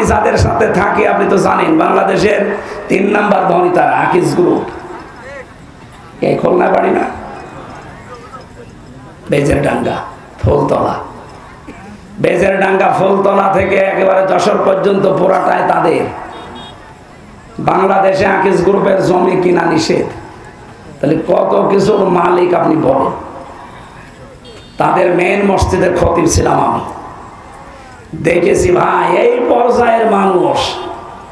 আমি যাদের সাথে থাকি আপনি তো জানেন, বাংলাদেশের 3 নাম্বার ধনী তারা, আকিজ গ্রুপ। এই খুলনা বাড়ি না, বেজেরডাঙ্গা ফুলতলা, বেজেরডাঙ্গা ফুলতলা থেকে একেবারে যশোর পর্যন্ত পুরাটাই তাদের। বাংলাদেশে আকিজ গ্রুপের জমি কিনা নিষেধ, তাহলে কত কিছুর মালিক আপনি বলেন। তাদের মেন মসজিদের খতিব ছিলাম আমি, দেখেছি ভাই এই পর্যায়ের মানুষ,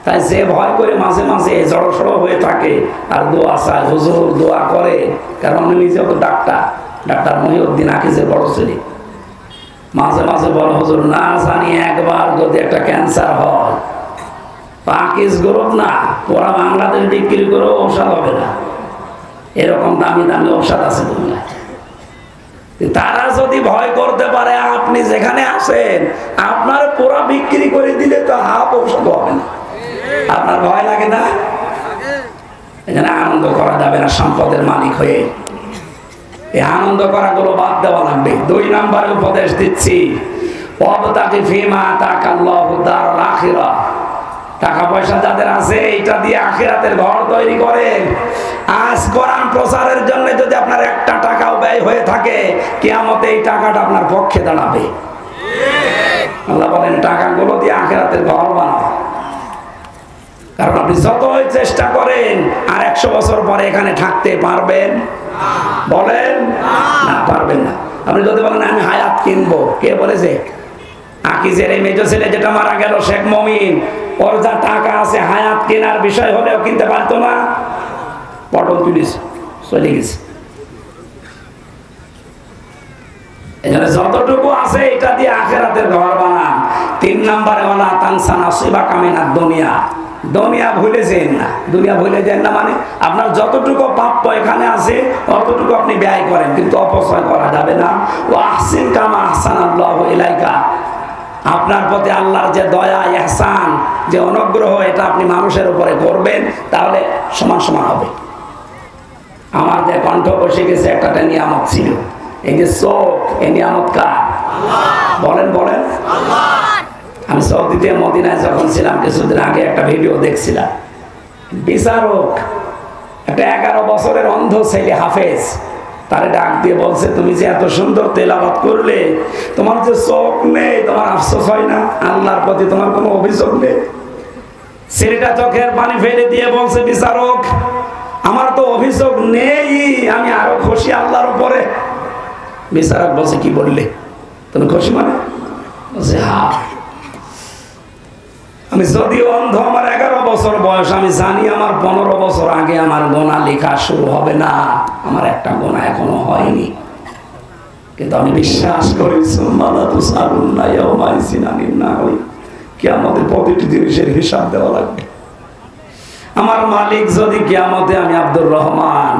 তাই যে ভয় করে মাঝে মাঝে জড়সড় হয়ে থাকে আর দোয়া চায়, হুজুর দোয়া করে, কারণ উনি নিজেও তো ডাক্তার মহিউদ্দিন আকিজের বড় ছেলে। মাঝে মাঝে বলে হুজুর না জানি একবার যদি একটা ক্যান্সার হয়, আকিজ গ্রুপ না ওরা বাংলাদেশ বিক্রি করেও ঔষধ হবে না, এরকম দামি দামি ঔষধ আছে দুনিয়ায়। তারা যদি ভয় করতে পারে, আপনি যেখানে আসেন আপনার পুরা বিক্রি করে দিলে তো হাফ ঔষধ হবে না। আপনার ভয় লাগে না? এখানে আনন্দ করা যাবে না সম্পদের মালিক হয়ে, এই আনন্দ করা গুলো বাদ দেওয়া লাগবে। 2 নম্বরে উপদেশ দিচ্ছি, ওয়াবতাগি ফীমা আতাকাল্লাহু দারুল আখিরাহ। টাকা পয়সা যাদের আছে এটা দিয়ে আখিরাতের ঘর তৈরি করেন। আজ কোরআন প্রচারের জন্য যদি আপনার 1টা টাকাও ব্যয় হয়ে থাকে, কিয়ামতে এই টাকাটা আপনার পক্ষে দাঁড়াবে। আল্লাহ বলেন টাকাগুলো দিয়ে আখিরাতের ঘর বানাও। কারণ আপনি যতই চেষ্টা করেন আর 100 বছর পরে এখানে থাকতে পারবেন? বলেন না, পারবেন না। আপনি যদি বলেন আমি হায়াত কিনবো, কে বলেছে? আকিজের এই মেজো ছেলে যেটা মারা গেল, শেখ মমিন, ওর যা টাকা আছে হায়াত কেনার বিষয় হলেও কিনতে পারতো না, পটল তুলিস চলে গেছে। এখানে যতটুকু আছে এটা দিয়ে আখিরাতের ঘর বানান। 3 নম্বরে ওয়ালা তানসা নাসিবাকা মিনাদ দুনিয়া। দুনিয়া ভুলে যান না, দুনিয়া ভুলে যান না মানে আপনার যতটুকু প্রাপ্য এখানে আছে ততটুকু আপনি ব্যয় করেন, কিন্তু অপচয় করা যাবে না। ওয়া আহসিন কামা আহসানাল্লাহু ইলাইকা। আপনার প্রতি আল্লাহর যে দয়া, ইহসান, যে অনুগ্রহ, এটা আপনি মানুষের উপরে করবেন, তাহলে সমান সমান হবে। আমার যে কণ্ঠ বসে গেছে একটা নিয়ামত ছিল, এই যে চোখ, এই নিয়ামত কার? বলেন বলেন। আমি সৌদিতে মদিনায় যখন ছিলাম কিছুদিন আগে একটা ভিডিও দেখছিলাম, বিচারক একটা 11 বছরের অন্ধ ছেলে হাফেজ, তারে ডাক দিয়ে বলছে তুমি যে এত সুন্দর তেলাওয়াত করলে, তোমার যে চোখ নেই, তোমার আফসোস হয় না? আল্লাহর প্রতি তোমার কোনো অভিযোগ নেই? ছেলেটা চোখের পানি ফেলে দিয়ে বলছে, বিচারক আমার তো অভিযোগ নেই, আমি আরো খুশি আল্লাহর উপরে। বিচারক বলছে কি বললে, তুমি খুশি মানে? বলছে হ্যাঁ, আমি যদিও অন্ধ, আমার 11 বছর বয়স, আমি জানি আমার 15 বছর আগে আমার গোনা লেখা শুরু হবে না, আমার একটা গোনা এখনো হয়নি, কিন্তু আমি বিশ্বাস করি কিয়ামতে প্রতিটি জিনিসের হিসাব দেওয়া লাগবে। আমার মালিক যদি কিয়ামতে, আমি আব্দুর রহমান,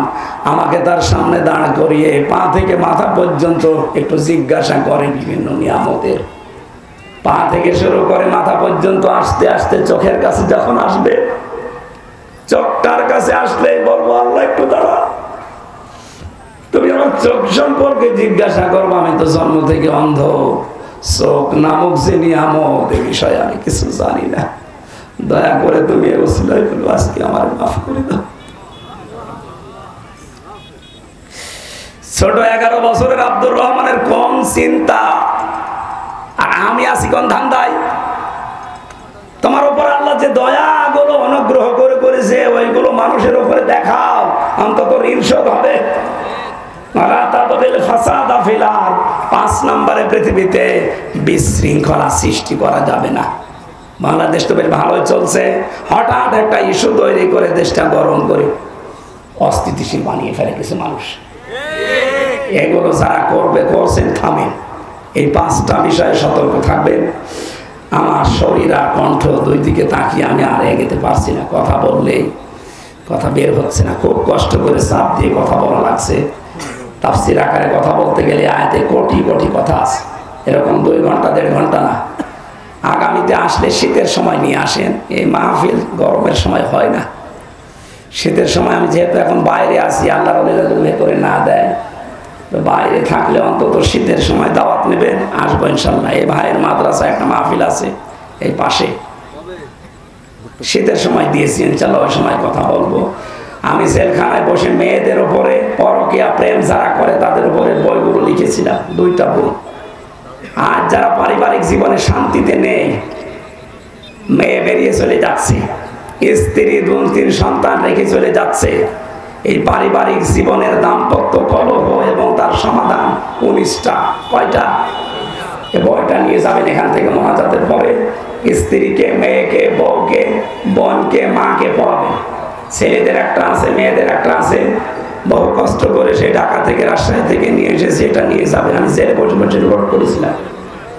আমাকে তার সামনে দাঁড় করিয়ে পা থেকে মাথা পর্যন্ত একটু জিজ্ঞাসা করে বিভিন্ন নিয়ামতের, পা থেকে শুরু করে মাথা পর্যন্ত আস্তে আস্তে চোখের কাছে যখন আসবে, চোখটার কাছে আসলেই বলবো আল্লাহ একটু দাঁড়া, তুমি আমার চোখ সম্পর্কে জিজ্ঞাসা করবো, আমি তো জন্ম থেকে অন্ধ, চোখ নামক যে নিয়ামত এ বিষয়ে আমি কিছু জানি না, দয়া করে তুমি ওসিলায় বলো আজকে আমার মাফ করে দাও। ছোট 11 বছরের আব্দুর রহমানের কম চিন্তা, আর আমি আছি কোন ধান্দায়? তোমার উপর আল্লাহ যে দয়াগুলো অনুগ্রহ করে করেছে ওইগুলো মানুষের উপরে দেখাও, অন্তত ইরশাদ হবে। 5 নম্বরে পৃথিবীতে বিশৃঙ্খলা সৃষ্টি করা যাবে না। বাংলাদেশ তো বেশ ভালোই চলছে, হঠাৎ একটা ইস্যু তৈরি করে দেশটা গরম করে অস্থিতিশীল বানিয়ে ফেলে কিছু মানুষ। এগুলো যারা করবে, করছেন, থামেন। এই 5টা বিষয়ে সতর্ক থাকবেন। আমার শরীর আর কণ্ঠ 2 দিকে তাকিয়ে আমি আর এগোতে পারছি না, কথা বললেই কথা বের হচ্ছে না, খুব কষ্ট করে চাপ দিয়ে কথা বলা লাগছে। তাফসীর আকারে কথা বলতে গেলে আয়াতে কোটি কোটি কথা আছে, এরকম 2 ঘন্টা 1.5 ঘন্টা না। আগামীতে আসলে শীতের সময় নিয়ে আসেন, এই মাহফিল গরমের সময় হয় না। শীতের সময় আমি যেহেতু এখন বাইরে আছি, আল্লাহ ভেতরে না দেয়, তো বাইরে থাকলে অন্তত শীতের সময় দাওয়াত নেবেন, আসবো ইনশাল্লাহ। এই ভাইয়ের মাদ্রাসা একটা মাহফিল আছে এই পাশে, শীতের সময় দিয়েছি, ইনশাআল্লাহ ওই সময় কথা বলবো। আমি জেলখানায় বসে মেয়েদের উপরে পরকীয়া প্রেম যারা করে তাদের উপরে বইগুলো লিখেছিলাম, 2টা বই। আর যারা পারিবারিক জীবনে শান্তিতে নেই, মেয়ে বেরিয়ে চলে যাচ্ছে, স্ত্রী 2-3 সন্তান রেখে চলে যাচ্ছে, এই পারিবারিক জীবনের দাম্পত্য কলহ এবং তার সমাধান 19টা। কয়টা? এই বইটা নিয়ে যাবেন এখান থেকে মোনাজাতের পরে, স্ত্রীকে, মেয়েকে, বউকে, বোনকে, মাকে পড়াবেন। ছেলেদের একটা আছে, মেয়েদের একটা আছে। বহু কষ্ট করে সেই ঢাকা থেকে, রাজশাহী থেকে নিয়ে এসেছি, এটা নিয়ে যাবেন। আমি জেলে বসে বসে রেকর্ড করেছিলাম।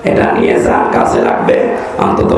এটা নিয়ে যান, কাছে লাগবে অন্তত।